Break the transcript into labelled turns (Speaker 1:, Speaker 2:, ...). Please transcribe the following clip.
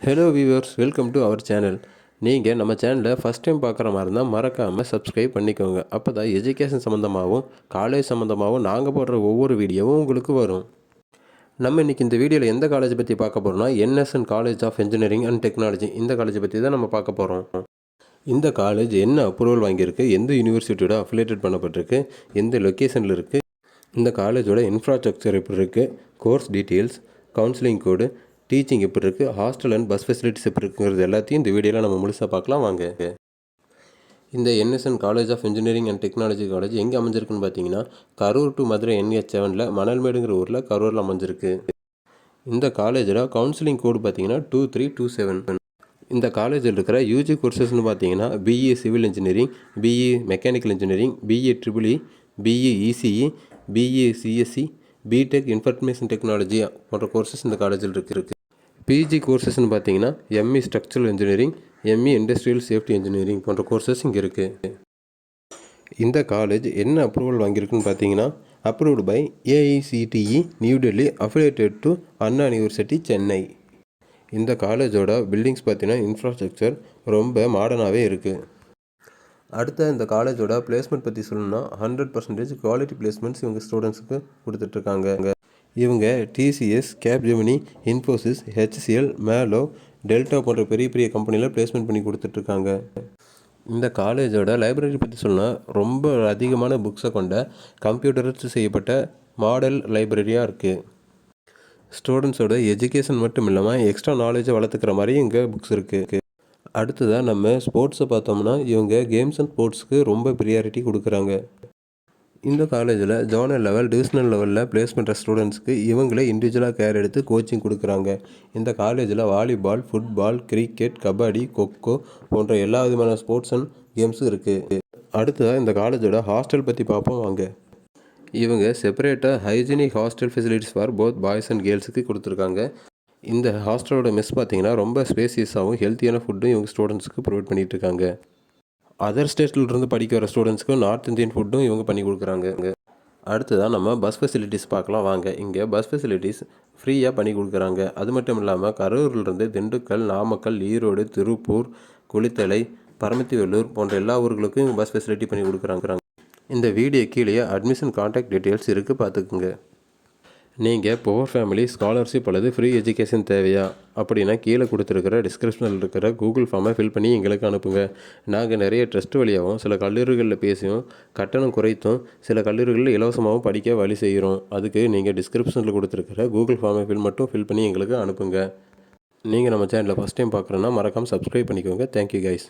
Speaker 1: Hello viewers, welcome to our channel. நீங்கள் நம்ம சேனலை ஃபஸ்ட் டைம் பார்க்குற மாதிரி இருந்தால் மறக்காமல் சப்ஸ்கிரைப் பண்ணிக்கோங்க. அப்போ தான் எஜுகேஷன் சம்மந்தமாகவும் காலேஜ் சம்மந்தமாகவும் நாங்கள் போடுற ஒவ்வொரு வீடியோவும் உங்களுக்கு வரும். நம்ம இன்றைக்கி இந்த வீடியோவில் எந்த காலேஜ் பற்றி பார்க்க போகிறோம்னா NSN college of engineering and technology. இந்த காலேஜ் பற்றி தான் நம்ம பார்க்க போகிறோம். இந்த காலேஜ் என்ன அப்ரூவல் வாங்கியிருக்கு, எந்த யூனிவர்சிட்டியோட அஃபிலியேட்டட் பண்ணப்பட்டிருக்கு, எந்த லொக்கேஷனில் இருக்குது, இந்த காலேஜோட இன்ஃப்ராஸ்ட்ரக்சர் எப்படி இருக்குது, கோர்ஸ் டீட்டெயில்ஸ், கவுன்சிலிங் கோடு, டீச்சிங் எப்படி இருக்குது, ஹாஸ்டல் அண்ட் பஸ் ஃபெசிலிட்டிஸ் எப்படி இருக்குங்கிறது எல்லாத்தையும் இந்த வீடியோவில் நம்ம முழுசாக பார்க்கலாம் வாங்க. இந்த NSN college of engineering and technology college எங்கே அமைஞ்சிருக்குன்னு பார்த்தீங்கன்னா கரூர் டு மதுரை NH7 மணல்மேடுங்கிற ஊரில் கரூரில் அமைஞ்சிருக்கு. இந்த காலேஜில் கவுன்சிலிங் கோடு பார்த்தீங்கன்னா 2327. இந்த காலேஜில் இருக்கிற யூஜி கோர்சஸ்ன்னு பார்த்தீங்கன்னா BE civil engineering, BE mechanical engineering, BE EEE, BE ECE, BE CSE, BTech information technology போன்ற கோர்சஸ் இந்த காலேஜில் இருக்குது. பிஜி கோர்சஸ்ன்னு பார்த்தீங்கன்னா ME structural engineering, ME industrial safety engineering போன்ற கோர்சஸ் இங்கே இருக்குது. இந்த காலேஜ் என்ன அப்ரூவல் வாங்கியிருக்குன்னு பார்த்தீங்கன்னா approved by AICTE New Delhi, affiliated to Anna university Chennai. இந்த காலேஜோட பில்டிங்ஸ் பார்த்தீங்கன்னா இன்ஃப்ராஸ்ட்ரக்சர் ரொம்ப மாடர்னாகவே இருக்குது. அடுத்த இந்த காலேஜோட பிளேஸ்மெண்ட் பற்றி சொல்லணும்னா 100% குவாலிட்டி பிளேஸ்மெண்ட்ஸ் இவங்க ஸ்டூடெண்ட்ஸுக்கு கொடுத்துட்ருக்காங்க. இவங்க TCS, கேப்ஜெமினி, இன்ஃபோசிஸ், HCL, மேலோ, டெல்டா போன்ற பெரிய பெரிய கம்பெனியில் பிளேஸ்மெண்ட் பண்ணி கொடுத்துட்ருக்காங்க. இந்த காலேஜோட லைப்ரரி பற்றி சொன்னால் ரொம்ப அதிகமான புக்ஸை கொண்ட கம்ப்யூட்டரைஸ் செய்யப்பட்ட மாடல் லைப்ரரியாக இருக்குது. ஸ்டூடெண்ட்ஸோட எஜுகேஷன் மட்டும் இல்லாமல் எக்ஸ்ட்ரா நாலேஜை வளர்த்துக்கிற மாதிரி இங்கே புக்ஸ் இருக்குது. அடுத்ததாக நம்ம ஸ்போர்ட்ஸை பார்த்தோம்னா இவங்க கேம்ஸ் அண்ட் ஸ்போர்ட்ஸுக்கு ரொம்ப ப்ரியாரிட்டி கொடுக்குறாங்க. இந்த காலேஜில் ஜோனல் லெவல், டிவிஷனல் லெவலில் பிளேஸ் பண்ணுற ஸ்டூடெண்ட்ஸ்க்கு இவங்களே இண்டிவிஜுவலாக கேர் எடுத்து கோச்சிங் கொடுக்குறாங்க. இந்த காலேஜில் volleyball, football, cricket, kabaddi, kho kho போன்ற எல்லா விதமான ஸ்போர்ட்ஸ் அண்ட் கேம்ஸும் இருக்குது. அடுத்ததாக இந்த காலேஜோட ஹாஸ்டல் பற்றி பார்ப்போம் வாங்க. இவங்க செப்பரேட்டாக hygienic hostel facilities for both boys and கேர்ள்ஸுக்கு கொடுத்துருக்காங்க. இந்த ஹாஸ்டலோட மெஸ் பார்த்திங்கன்னா ரொம்ப ஸ்பேசியஸாகவும் ஹெல்த்தியான ஃபுட்டும் இவங்க ஸ்டூடெண்ட்ஸ்க்கு ப்ரொவைட் பண்ணிகிட்ருக்காங்க. அதர் ஸ்டேட்லேருந்து படிக்க வர ஸ்டூடெண்ட்ஸ்க்கு நார்த் இந்தியன் ஃபுட்டும் இவங்க பண்ணி கொடுக்குறாங்க. அடுத்ததான் நம்ம பஸ் ஃபெசிலிட்டிஸ் பார்க்கலாம் வாங்க. இங்கே பஸ் ஃபெசிலிட்டிஸ் ஃப்ரீயாக பண்ணி கொடுக்குறாங்க. அது மட்டும் இல்லாமல் கரூர்லேருந்து திண்டுக்கல், நாமக்கல், ஈரோடு, திருப்பூர், குளித்தலை, பரமத்திவேலூர் போன்ற எல்லா ஊர்களுக்கும் இவங்க பஸ் ஃபெசிலிட்டி பண்ணி கொடுக்குறாங்க. இந்த வீடியோ கீழே அட்மிஷன் கான்டாக்ட் டீட்டெயில்ஸ் இருக்குது, பார்த்துக்குங்க. நீங்கள் புவர் ஃபேமிலி, ஸ்காலர்ஷிப் அல்லது ஃப்ரீ எஜுகேஷன் தேவையா அப்படின்னா கீழே கொடுத்துருக்கிற டிஸ்கிரிப்ஷனில் இருக்கிற கூகுள் ஃபார்மை ஃபில் பண்ணி எங்களுக்கு அனுப்புங்க. நாங்கள் நிறைய ட்ரஸ்ட் வழியாகவும் சில கல்லூரிகளில் பேசியும் கட்டணம் குறைத்தும் சில கல்லூரிகளில் இலவசமாகவும் படிக்க வழி செய்கிறோம். அதுக்கு நீங்கள் டிஸ்கிரிப்ஷனில் கொடுத்துருக்கிற கூகுள் ஃபார்மை ஃபில் பண்ணி எங்களுக்கு அனுப்புங்க. நீங்கள் நம்ம சேனலில் ஃபஸ்ட் டைம் பார்க்குறோன்னா மறக்காமல் சப்ஸ்கிரைப் பண்ணிக்கோங்க. Thank you guys.